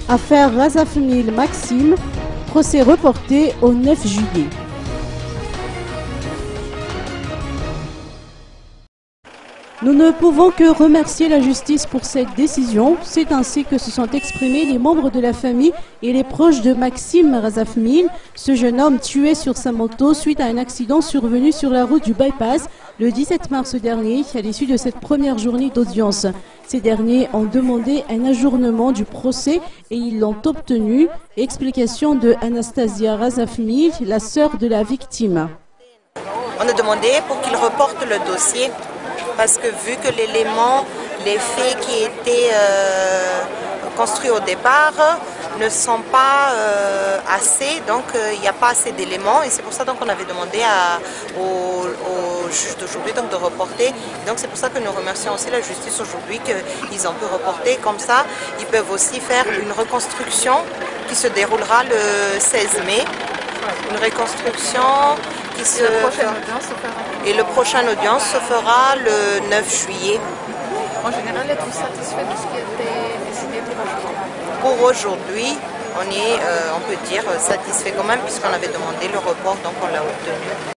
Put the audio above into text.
Affaire Razafmil Maxime, procès reporté au 9 juillet. Nous ne pouvons que remercier la justice pour cette décision. C'est ainsi que se sont exprimés les membres de la famille et les proches de Maxime Razafmil, ce jeune homme tué sur sa moto suite à un accident survenu sur la route du bypass le 17 mars dernier, à l'issue de cette première journée d'audience. Ces derniers ont demandé un ajournement du procès et ils l'ont obtenu. Explication de Anastasia Razafmil, la sœur de la victime. On a demandé pour qu'il reporte le dossier parce que vu que l'élément, les faits qui étaient construits au départ ne sont pas assez, donc il n'y a pas assez d'éléments et c'est pour ça qu'on avait demandé au juge d'aujourd'hui de reporter. Donc c'est pour ça que nous remercions aussi la justice aujourd'hui qu'ils ont pu reporter. Comme ça, ils peuvent aussi faire une reconstruction qui se déroulera le 16 mai. Une reconstruction qui se fera. Et le prochain audience se fera le 9 juillet. En général, êtes-vous satisfait de ce qui a été décidé pour aujourd'hui? Pour aujourd'hui, on peut dire, satisfait quand même puisqu'on avait demandé le report, donc on l'a obtenu.